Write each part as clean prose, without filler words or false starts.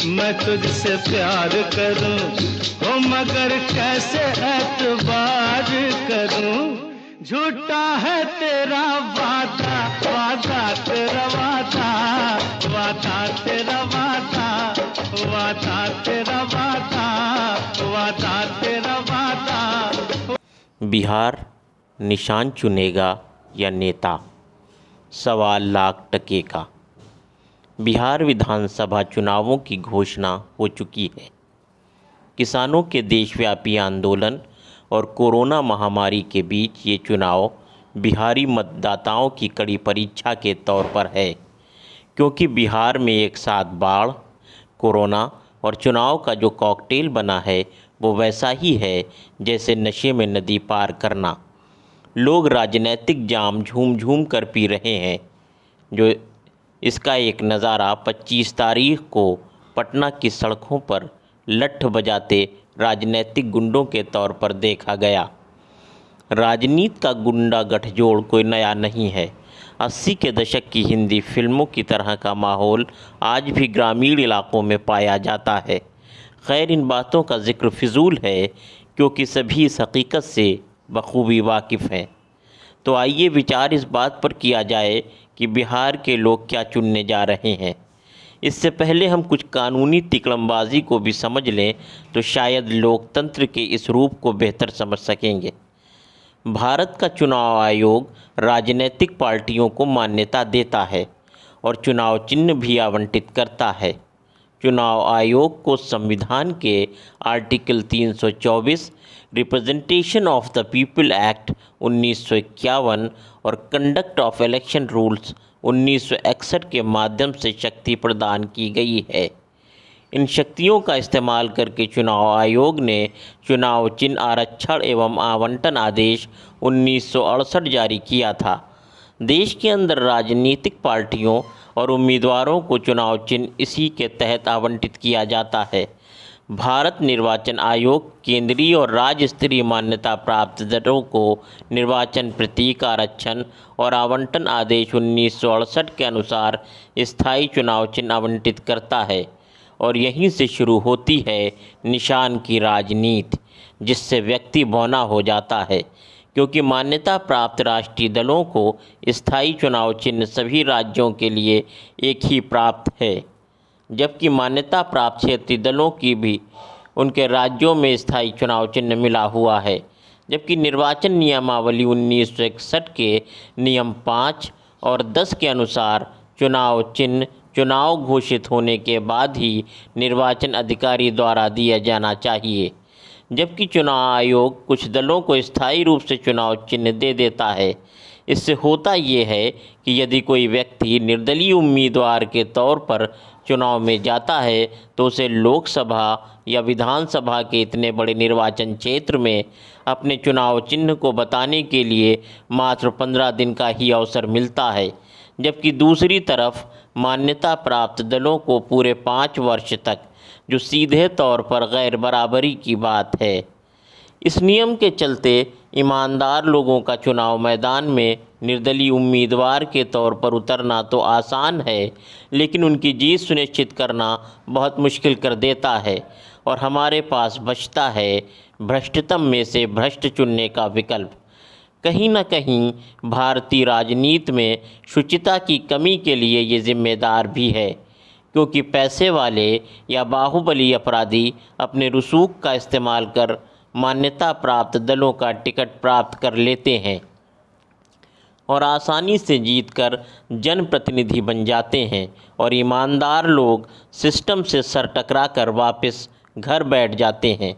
मैं तुझसे प्यार करूं हो मगर कैसे एतबार करूं। झूठा है तेरा वादा, वादा तेरा वादा, वादा तेरा वादा, वादा तेरा वादा, वादा तेरा वादा। बिहार निशान चुनेगा या नेता, सवाल लाख टके का। बिहार विधानसभा चुनावों की घोषणा हो चुकी है। किसानों के देशव्यापी आंदोलन और कोरोना महामारी के बीच ये चुनाव बिहारी मतदाताओं की कड़ी परीक्षा के तौर पर है, क्योंकि बिहार में एक साथ बाढ़, कोरोना और चुनाव का जो कॉकटेल बना है वो वैसा ही है जैसे नशे में नदी पार करना। लोग राजनीतिक जाम झूम झूम कर पी रहे हैं। जो इसका एक नज़ारा 25 तारीख को पटना की सड़कों पर लठ बजाते राजनीतिक गुंडों के तौर पर देखा गया। राजनीति का गुंडा गठजोड़ कोई नया नहीं है। 80 के दशक की हिंदी फिल्मों की तरह का माहौल आज भी ग्रामीण इलाकों में पाया जाता है। खैर, इन बातों का जिक्र फिजूल है क्योंकि सभी इस हकीकत से बखूबी वाकिफ़ हैं। तो आइए विचार इस बात पर किया जाए कि बिहार के लोग क्या चुनने जा रहे हैं। इससे पहले हम कुछ कानूनी तिकड़मबाजी को भी समझ लें तो शायद लोकतंत्र के इस रूप को बेहतर समझ सकेंगे। भारत का चुनाव आयोग राजनीतिक पार्टियों को मान्यता देता है और चुनाव चिन्ह भी आवंटित करता है। चुनाव आयोग को संविधान के article 324, representation of the people act 1951 और कंडक्ट ऑफ इलेक्शन रूल्स 1961 के माध्यम से शक्ति प्रदान की गई है। इन शक्तियों का इस्तेमाल करके चुनाव आयोग ने चुनाव चिन्ह आरक्षण एवं आवंटन आदेश 1968 जारी किया था। देश के अंदर राजनीतिक पार्टियों और उम्मीदवारों को चुनाव चिन्ह इसी के तहत आवंटित किया जाता है। भारत निर्वाचन आयोग केंद्रीय और राज्य स्तरीय मान्यता प्राप्त दलों को निर्वाचन प्रतीक आरक्षण और आवंटन आदेश 1968 के अनुसार स्थायी चुनाव चिन्ह आवंटित करता है और यहीं से शुरू होती है निशान की राजनीति, जिससे व्यक्ति भौना हो जाता है क्योंकि मान्यता प्राप्त राष्ट्रीय दलों को स्थायी चुनाव चिन्ह सभी राज्यों के लिए एक ही प्राप्त है, जबकि मान्यता प्राप्त क्षेत्रीय दलों की भी उनके राज्यों में स्थायी चुनाव चिन्ह मिला हुआ है। जबकि निर्वाचन नियमावली 1961 के नियम 5 और 10 के अनुसार चुनाव चिन्ह चुनाव घोषित होने के बाद ही निर्वाचन अधिकारी द्वारा दिया जाना चाहिए, जबकि चुनाव आयोग कुछ दलों को स्थायी रूप से चुनाव चिन्ह दे देता है। इससे होता ये है कि यदि कोई व्यक्ति निर्दलीय उम्मीदवार के तौर पर चुनाव में जाता है तो उसे लोकसभा या विधानसभा के इतने बड़े निर्वाचन क्षेत्र में अपने चुनाव चिन्ह को बताने के लिए मात्र 15 दिन का ही अवसर मिलता है, जबकि दूसरी तरफ मान्यता प्राप्त दलों को पूरे 5 वर्ष तक, जो सीधे तौर पर गैर बराबरी की बात है। इस नियम के चलते ईमानदार लोगों का चुनाव मैदान में निर्दलीय उम्मीदवार के तौर पर उतरना तो आसान है, लेकिन उनकी जीत सुनिश्चित करना बहुत मुश्किल कर देता है और हमारे पास बचता है भ्रष्टतम में से भ्रष्ट चुनने का विकल्प। कहीं न कहीं भारतीय राजनीति में शुचिता की कमी के लिए ये जिम्मेदार भी है, क्योंकि पैसे वाले या बाहुबली अपराधी अपने रसूख का इस्तेमाल कर मान्यता प्राप्त दलों का टिकट प्राप्त कर लेते हैं और आसानी से जीतकर जनप्रतिनिधि बन जाते हैं और ईमानदार लोग सिस्टम से सर टकरा कर वापस घर बैठ जाते हैं।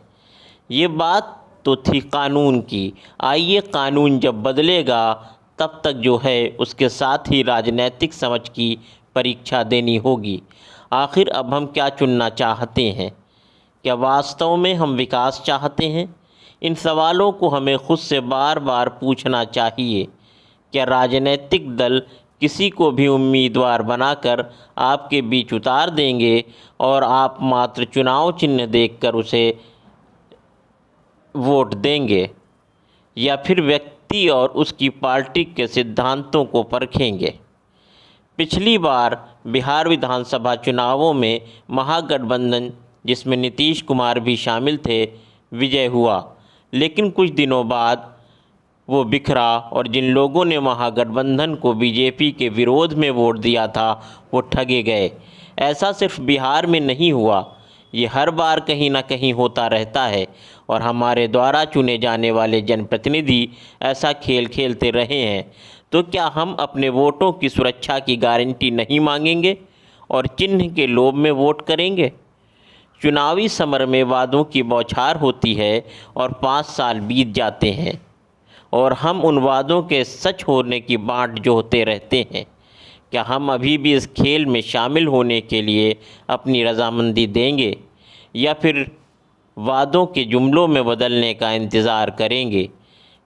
ये बात तो थी कानून की। आइए, कानून जब बदलेगा तब तक जो है उसके साथ ही राजनीतिक समझ की परीक्षा देनी होगी। आखिर अब हम क्या चुनना चाहते हैं? क्या वास्तव में हम विकास चाहते हैं? इन सवालों को हमें खुद से बार बार पूछना चाहिए। क्या राजनीतिक दल किसी को भी उम्मीदवार बनाकर आपके बीच उतार देंगे और आप मात्र चुनाव चिन्ह देखकर उसे वोट देंगे, या फिर व्यक्ति और उसकी पार्टी के सिद्धांतों को परखेंगे? पिछली बार बिहार विधानसभा चुनावों में महागठबंधन, जिसमें नीतीश कुमार भी शामिल थे, विजय हुआ, लेकिन कुछ दिनों बाद वो बिखरा और जिन लोगों ने महागठबंधन को बीजेपी के विरोध में वोट दिया था वो ठगे गए। ऐसा सिर्फ बिहार में नहीं हुआ, ये हर बार कहीं ना कहीं होता रहता है और हमारे द्वारा चुने जाने वाले जनप्रतिनिधि ऐसा खेल खेलते रहे हैं। तो क्या हम अपने वोटों की सुरक्षा की गारंटी नहीं मांगेंगे और चिन्ह के लोभ में वोट करेंगे? चुनावी समर में वादों की बौछार होती है और 5 साल बीत जाते हैं और हम उन वादों के सच होने की बाट जोहते रहते हैं। क्या हम अभी भी इस खेल में शामिल होने के लिए अपनी रजामंदी देंगे या फिर वादों के जुमलों में बदलने का इंतज़ार करेंगे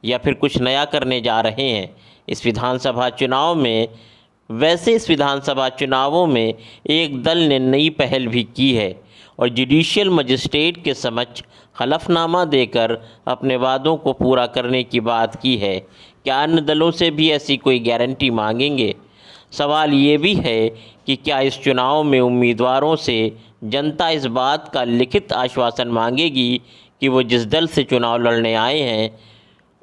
या फिर कुछ नया करने जा रहे हैं इस विधानसभा चुनाव में? वैसे इस विधानसभा चुनावों में एक दल ने नई पहल भी की है और जुडिशियल मजिस्ट्रेट के समक्ष हलफनामा देकर अपने वादों को पूरा करने की बात की है। क्या अन्य दलों से भी ऐसी कोई गारंटी मांगेंगे? सवाल ये भी है कि क्या इस चुनाव में उम्मीदवारों से जनता इस बात का लिखित आश्वासन मांगेगी कि वो जिस दल से चुनाव लड़ने आए हैं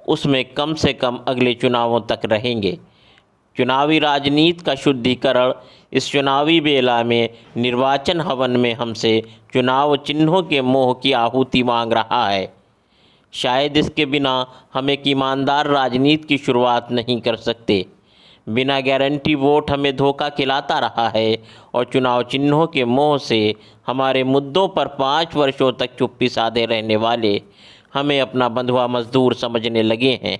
उसमें कम से कम अगले चुनावों तक रहेंगे? चुनावी राजनीति का शुद्धिकरण इस चुनावी बेला में निर्वाचन हवन में हमसे चुनाव चिन्हों के मोह की आहुति मांग रहा है। शायद इसके बिना हम एक ईमानदार राजनीति की शुरुआत नहीं कर सकते। बिना गारंटी वोट हमें धोखा खिलाता रहा है और चुनाव चिन्हों के मोह से हमारे मुद्दों पर 5 वर्षों तक चुप्पी साधे रहने वाले हमें अपना बंधुआ मजदूर समझने लगे हैं।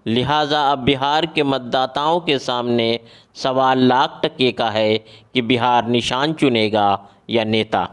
लिहाजा अब बिहार के मतदाताओं के सामने सवाल लाख टके का है कि बिहार निशान चुनेगा या नेता।